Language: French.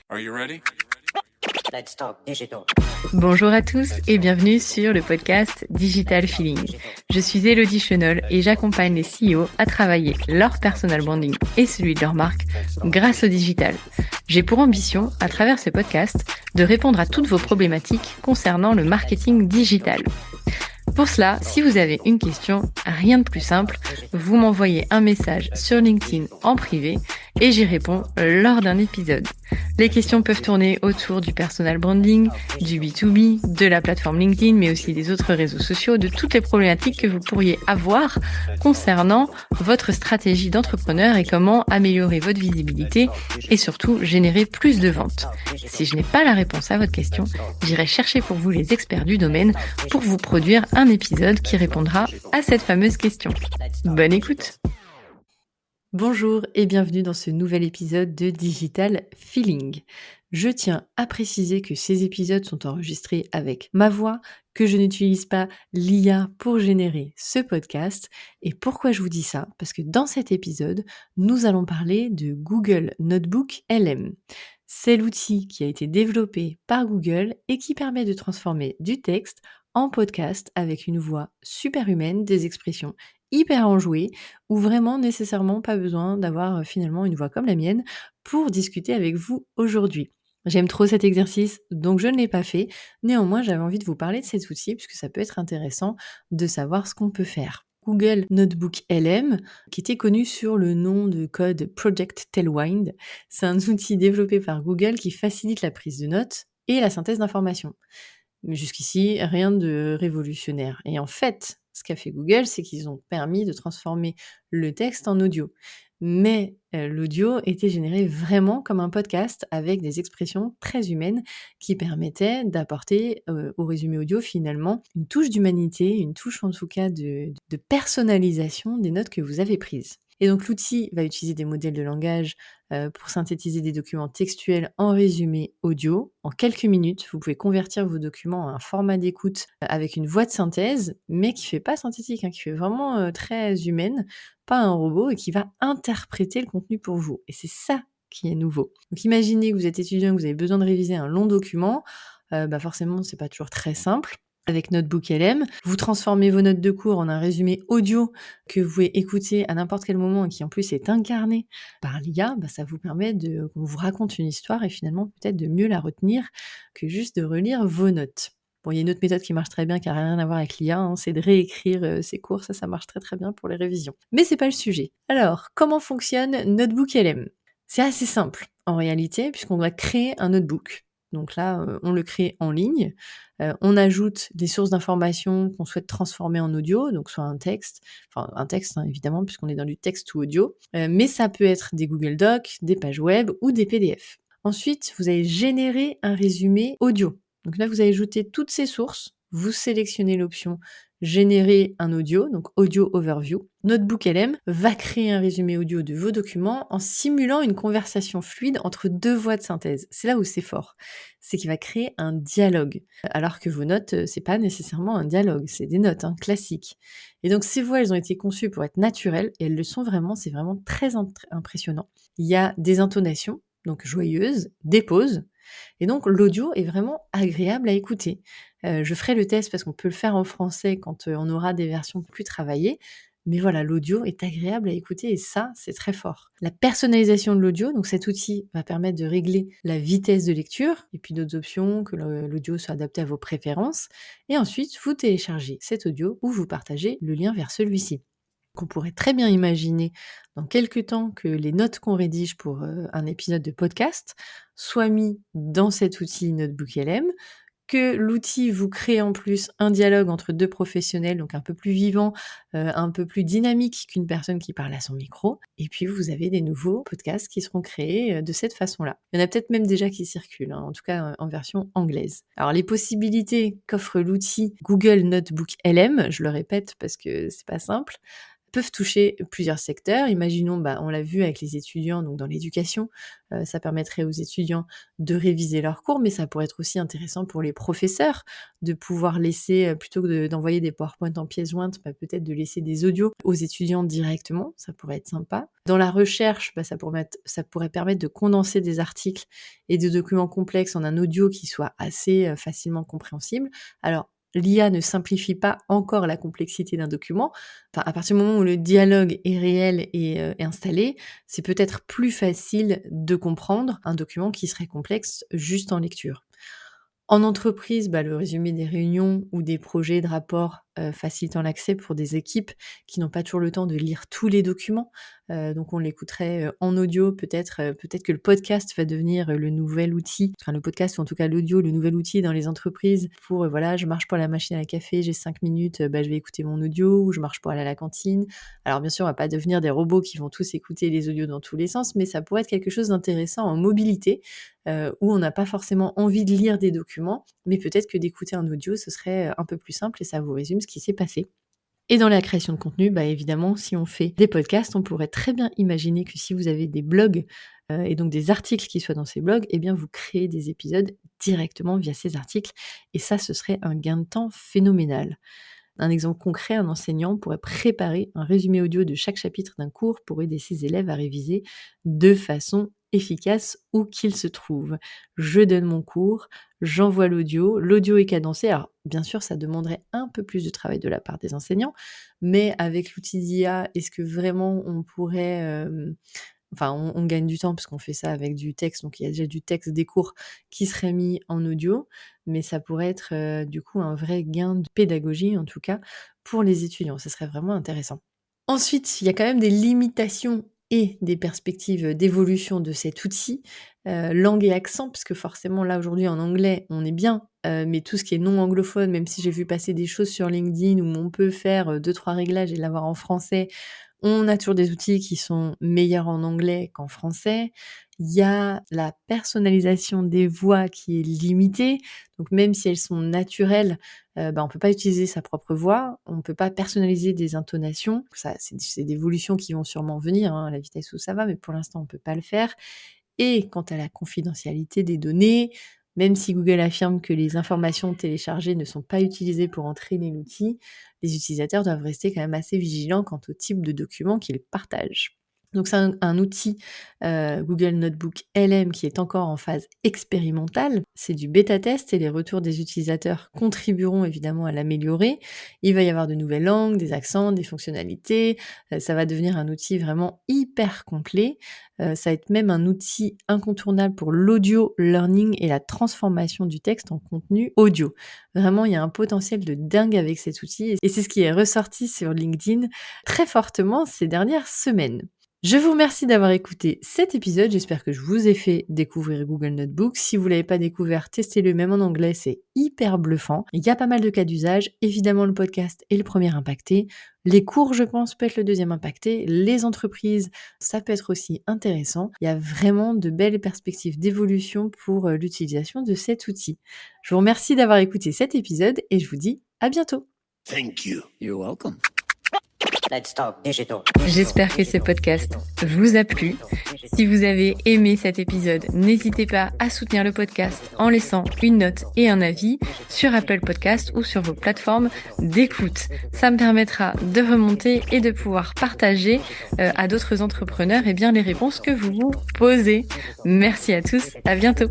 Are you ready? Let's talk digital. Bonjour à tous et bienvenue sur le podcast Digital Feeling. Je suis Elodie Chenol et j'accompagne les CEO à travailler leur personal branding et celui de leur marque grâce au digital. J'ai pour ambition, à travers ce podcast, de répondre à toutes vos problématiques concernant le marketing digital. Pour cela, si vous avez une question, rien de plus simple, vous m'envoyez un message sur LinkedIn en privé et j'y réponds lors d'un épisode. Les questions peuvent tourner autour du personal branding, du B2B, de la plateforme LinkedIn, mais aussi des autres réseaux sociaux, de toutes les problématiques que vous pourriez avoir concernant votre stratégie d'entrepreneur et comment améliorer votre visibilité et surtout générer plus de ventes. Si je n'ai pas la réponse à votre question, j'irai chercher pour vous les experts du domaine pour vous produire un épisode qui répondra à cette fameuse question. Bonne écoute! Bonjour et bienvenue dans ce nouvel épisode de Digital Feeling. Je tiens à préciser que ces épisodes sont enregistrés avec ma voix, que je n'utilise pas l'IA pour générer ce podcast. Et pourquoi je vous dis ça? Parce que dans cet épisode, nous allons parler de Google Notebook LM. C'est l'outil qui a été développé par Google et qui permet de transformer du texte en podcast avec une voix super humaine, des expressions hyper enjouées, ou vraiment nécessairement pas besoin d'avoir finalement une voix comme la mienne pour discuter avec vous aujourd'hui. J'aime trop cet exercice, donc je ne l'ai pas fait. Néanmoins, j'avais envie de vous parler de cet outil puisque ça peut être intéressant de savoir ce qu'on peut faire. Google Notebook LM, qui était connu sur le nom de code Project Tailwind, c'est un outil développé par Google qui facilite la prise de notes et la synthèse d'informations. Mais jusqu'ici, rien de révolutionnaire. Et en fait, ce qu'a fait Google, c'est qu'ils ont permis de transformer le texte en audio. Mais l'audio était généré vraiment comme un podcast avec des expressions très humaines qui permettaient d'apporter au résumé audio finalement une touche d'humanité, une touche en tout cas de personnalisation des notes que vous avez prises. Et donc l'outil va utiliser des modèles de langage pour synthétiser des documents textuels en résumé audio. En quelques minutes, vous pouvez convertir vos documents en un format d'écoute avec une voix de synthèse, mais qui fait pas synthétique, qui fait vraiment très humaine, pas un robot, et qui va interpréter le contenu pour vous. Et c'est ça qui est nouveau. Donc imaginez que vous êtes étudiant, que vous avez besoin de réviser un long document, forcément c'est pas toujours très simple. Avec Notebook LM, vous transformez vos notes de cours en un résumé audio que vous pouvez écouter à n'importe quel moment et qui en plus est incarné par l'IA, ça vous permet qu'on vous raconte une histoire et finalement peut-être de mieux la retenir que juste de relire vos notes. Bon, il y a une autre méthode qui marche très bien, qui n'a rien à voir avec l'IA, c'est de réécrire ses cours, ça marche très très bien pour les révisions. Mais c'est pas le sujet. Alors, comment fonctionne Notebook LM? C'est assez simple en réalité, puisqu'on doit créer un notebook. Donc là, on le crée en ligne. On ajoute des sources d'informations qu'on souhaite transformer en audio, donc soit un texte évidemment, puisqu'on est dans du texte ou audio, mais ça peut être des Google Docs, des pages web ou des PDF. Ensuite, vous allez générer un résumé audio. Donc là, vous allez ajouter toutes ces sources, vous sélectionnez l'option générer un audio, donc audio overview. Notebook LM va créer un résumé audio de vos documents en simulant une conversation fluide entre deux voix de synthèse. C'est là où c'est fort. C'est qu'il va créer un dialogue. Alors que vos notes, c'est pas nécessairement un dialogue, c'est des notes classiques. Et donc ces voix, elles ont été conçues pour être naturelles et elles le sont vraiment, c'est vraiment très impressionnant. Il y a des intonations, donc joyeuses, des pauses, et donc l'audio est vraiment agréable à écouter. Je ferai le test parce qu'on peut le faire en français quand on aura des versions plus travaillées. Mais voilà, l'audio est agréable à écouter et ça, c'est très fort. La personnalisation de l'audio, donc cet outil va permettre de régler la vitesse de lecture et puis d'autres options, que l'audio soit adapté à vos préférences. Et ensuite, vous téléchargez cet audio ou vous partagez le lien vers celui-ci. Qu'on pourrait très bien imaginer dans quelques temps que les notes qu'on rédige pour un épisode de podcast soient mis dans cet outil Notebook LM, que l'outil vous crée en plus un dialogue entre deux professionnels, donc un peu plus vivant, un peu plus dynamique qu'une personne qui parle à son micro, et puis vous avez des nouveaux podcasts qui seront créés de cette façon-là. Il y en a peut-être même déjà qui circulent, en tout cas en version anglaise. Alors les possibilités qu'offre l'outil Google Notebook LM, je le répète parce que c'est pas simple, peuvent toucher plusieurs secteurs. Imaginons, on l'a vu avec les étudiants, donc dans l'éducation, ça permettrait aux étudiants de réviser leurs cours, mais ça pourrait être aussi intéressant pour les professeurs de pouvoir laisser, plutôt que d'envoyer des PowerPoint en pièces jointes, peut-être de laisser des audios aux étudiants directement, ça pourrait être sympa. Dans la recherche, ça pourrait permettre de condenser des articles et des documents complexes en un audio qui soit assez facilement compréhensible. Alors, l'IA ne simplifie pas encore la complexité d'un document. À partir du moment où le dialogue est réel et installé, c'est peut-être plus facile de comprendre un document qui serait complexe juste en lecture. En entreprise, le résumé des réunions ou des projets de rapports facilitant l'accès pour des équipes qui n'ont pas toujours le temps de lire tous les documents. Donc on l'écouterait en audio, peut-être que le podcast va devenir le nouvel outil, le podcast ou en tout cas l'audio, le nouvel outil dans les entreprises pour, je marche pour la machine à café, j'ai 5 minutes, je vais écouter mon audio, ou je marche pour aller à la cantine. Alors bien sûr, on va pas devenir des robots qui vont tous écouter les audios dans tous les sens, mais ça pourrait être quelque chose d'intéressant en mobilité, où on n'a pas forcément envie de lire des documents, mais peut-être que d'écouter un audio, ce serait un peu plus simple et ça vous résume ce qui s'est passé. Et dans la création de contenu, évidemment, si on fait des podcasts, on pourrait très bien imaginer que si vous avez des blogs et donc des articles qui soient dans ces blogs, vous créez des épisodes directement via ces articles et ça, ce serait un gain de temps phénoménal. Un exemple concret, un enseignant pourrait préparer un résumé audio de chaque chapitre d'un cours pour aider ses élèves à réviser de façon efficace où qu'il se trouve. Je donne mon cours, j'envoie l'audio est cadencé. Alors bien sûr, ça demanderait un peu plus de travail de la part des enseignants, mais avec l'outil d'IA, est-ce que vraiment on pourrait... on gagne du temps parce qu'on fait ça avec du texte, donc il y a déjà du texte des cours qui serait mis en audio, mais ça pourrait être du coup un vrai gain de pédagogie, en tout cas pour les étudiants, ça serait vraiment intéressant. Ensuite, il y a quand même des limitations et des perspectives d'évolution de cet outil, langue et accent, parce que forcément là aujourd'hui en anglais on est bien, mais tout ce qui est non anglophone, même si j'ai vu passer des choses sur LinkedIn où on peut faire 2-3 réglages et l'avoir en français, on a toujours des outils qui sont meilleurs en anglais qu'en français. Il y a la personnalisation des voix qui est limitée, donc même si elles sont naturelles, on peut pas utiliser sa propre voix, on peut pas personnaliser des intonations. Ça, c'est des évolutions qui vont sûrement venir, à la vitesse où ça va, mais pour l'instant, on peut pas le faire. Et quant à la confidentialité des données, même si Google affirme que les informations téléchargées ne sont pas utilisées pour entraîner l'outil, les utilisateurs doivent rester quand même assez vigilants quant au type de documents qu'ils partagent. Donc c'est un outil Google Notebook LM qui est encore en phase expérimentale. C'est du bêta-test et les retours des utilisateurs contribueront évidemment à l'améliorer. Il va y avoir de nouvelles langues, des accents, des fonctionnalités. Ça va devenir un outil vraiment hyper complet. Ça va être même un outil incontournable pour l'audio learning et la transformation du texte en contenu audio. Vraiment, il y a un potentiel de dingue avec cet outil et c'est ce qui est ressorti sur LinkedIn très fortement ces dernières semaines. Je vous remercie d'avoir écouté cet épisode, j'espère que je vous ai fait découvrir Google Notebook. Si vous ne l'avez pas découvert, testez-le même en anglais, c'est hyper bluffant. Il y a pas mal de cas d'usage, évidemment le podcast est le premier impacté, les cours je pense peut être le deuxième impacté, les entreprises ça peut être aussi intéressant. Il y a vraiment de belles perspectives d'évolution pour l'utilisation de cet outil. Je vous remercie d'avoir écouté cet épisode et je vous dis à bientôt. Thank you. You're welcome. Let's talk digital. J'espère que ce podcast vous a plu. Si vous avez aimé cet épisode, n'hésitez pas à soutenir le podcast en laissant une note et un avis sur Apple Podcast ou sur vos plateformes d'écoute. Ça me permettra de remonter et de pouvoir partager à d'autres entrepreneurs les réponses que vous vous posez. Merci à tous, à bientôt.